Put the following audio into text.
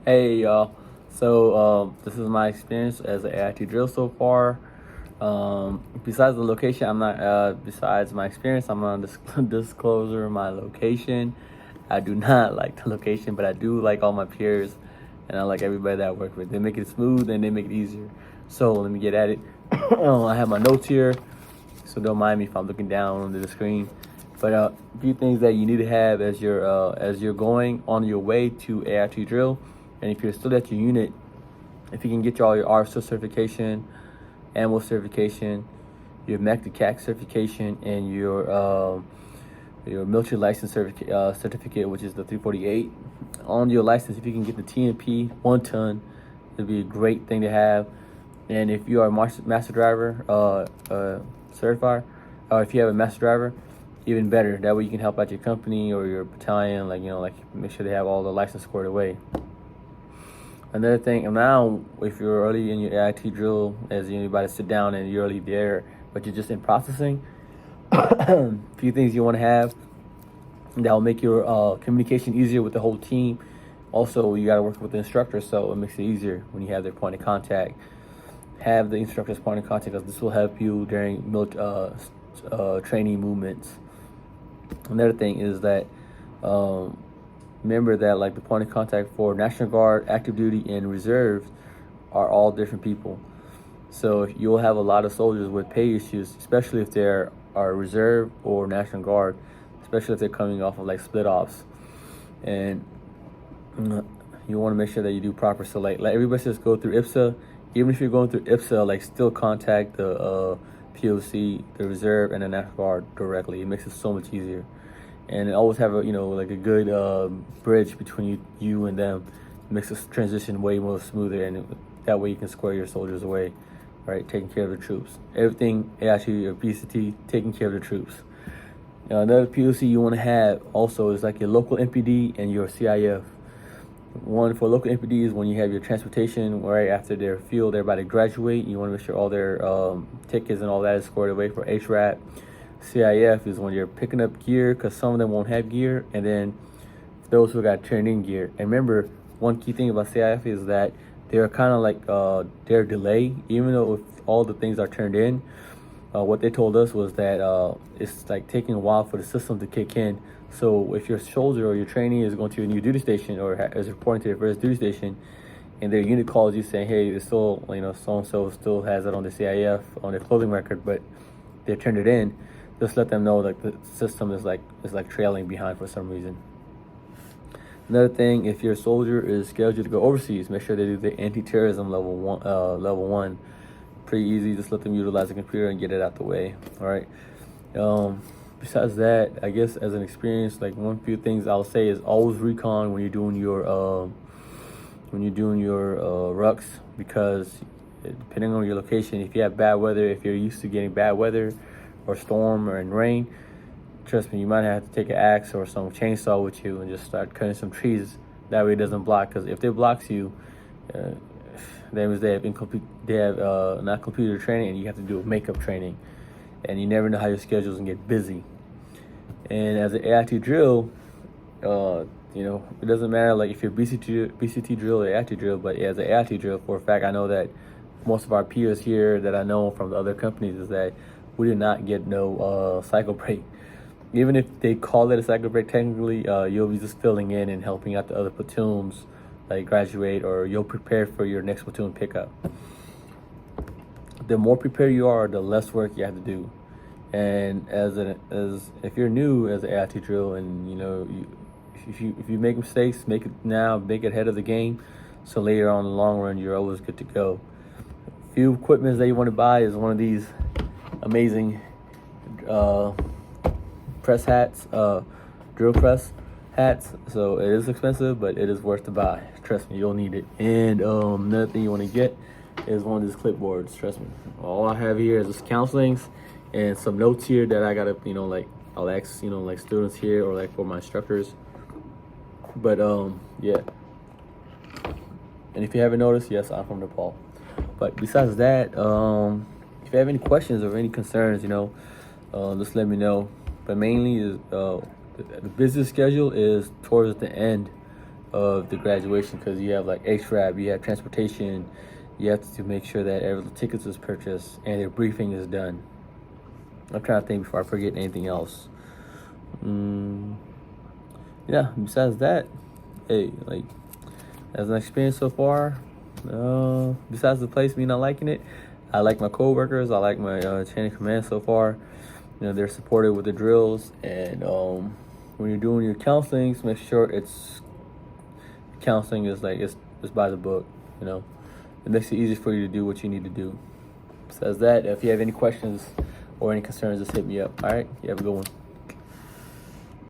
Hey y'all. This is my experience as an AIT drill so far. Besides the location, I'm not. Besides my experience, I'm not disclosure my location. I do not like the location, but I do like all my peers, and I like everybody that I work with. They make it smooth and they make it easier. So let me get at it. I have my notes here, so don't mind me if I'm looking down under the screen. But a few things that you need to have as you're going on your way to AIT drill, and if you're still at your unit, if you can get all your RSO certification, AMO certification, your MECDCAC certification, and your military license certificate, which is the 348. On your license, if you can get the TNP 1 ton, it'd be a great thing to have. And if you are a master driver certified, or if you have a master driver, even better. That way you can help out your company or your battalion, like make sure they have all the license squared away. Another thing, and now if you're early in your AIT drill, as you about to sit down and you're early there, but you're just in processing, a few things you want to have that will make your communication easier with the whole team. Also, you got to work with the instructor, so it makes it easier when you have their point of contact. Have the instructor's point of contact, because this will help you during training movements. Another thing is that remember that like the point of contact for National Guard, active duty, and reserves are all different people. So you'll have a lot of soldiers with pay issues, especially if they are reserve or National Guard, especially if they're coming off of like split offs. And you want to make sure that you do proper. So like everybody says, go through IPSA. Even if you're going through IPSA, like still contact the POC, the reserve, and the National Guard directly. It makes it so much easier, and always have a like a good bridge between you and them. It makes this transition way more smoother, and that way you can square your soldiers away, right? Taking care of the troops. Everything actually your PCT, taking care of the troops. Another POC you want to have also is like your local MPD and your CIF. One for local MPD is when you have your transportation right after their field, they're about to graduate. You want to make sure all their tickets and all that is squared away for HRAP. CIF is when you're picking up gear, because some of them won't have gear, and then those who got turned in gear. And remember, one key thing about CIF is that they're kind of like their delay, even though if all the things are turned in. What they told us was that it's like taking a while for the system to kick in. So if your soldier or your trainee is going to a new duty station or is reporting to their first duty station, and their unit calls you saying, hey, it's still, so-and-so still has it on the CIF, on their clothing record, but they turned it in, just let them know that the system is like trailing behind for some reason. Another thing, if your soldier is scheduled to go overseas, make sure they do the anti-terrorism level one. Pretty easy, just let them utilize the computer and get it out the way. All right. Besides that, I guess as an experience, like one few things I'll say is always recon when you're doing your rucks, because depending on your location, if you have bad weather, if you're used to getting bad weather or storm or in rain, trust me, you might have to take an axe or some chainsaw with you and just start cutting some trees. That way it doesn't block, because if it blocks you, that means they have not completed training, and you have to do a makeup training, and you never know how your schedules can get busy. And as an AIT drill, it doesn't matter like if you're BCT drill or AIT drill, but as an AIT drill, for a fact, I know that most of our peers here that I know from the other companies is that we did not get no cycle break. Even if they call it a cycle break, technically, you'll be just filling in and helping out the other platoons like graduate, or you'll prepare for your next platoon pickup. The more prepared you are, the less work you have to do. And as if you're new as an AIT drill, and if you make mistakes, make it now, make it ahead of the game, so later on in the long run you're always good to go. Few equipments that you want to buy is one of these amazing press hats, drill press hats. So it is expensive, but it is worth to buy. Trust me, you'll need it. And another thing you want to get is one of these clipboards. Trust me, all I have here is just counselings and some notes here that I gotta, I'll ask, like students here or like for my instructors. But yeah. And if you haven't noticed, yes, I'm from Nepal. But besides that, if you have any questions or any concerns, just let me know. But mainly is the business schedule is towards the end of the graduation, because you have like HRAB, you have transportation, you have to make sure that every tickets is purchased and the briefing is done. I'm trying to think before I forget anything else. Yeah, besides that, hey, like, as an experience so far, besides the place me not liking it, I like my coworkers, I like my chain of command so far. You know, they're supportive with the drills, and when you're doing your counselings, make sure it's counseling is like it's by the book. You know, it makes it easy for you to do what you need to do. Besides that, if you have any questions or any concerns, just hit me up. All right, you have a good one.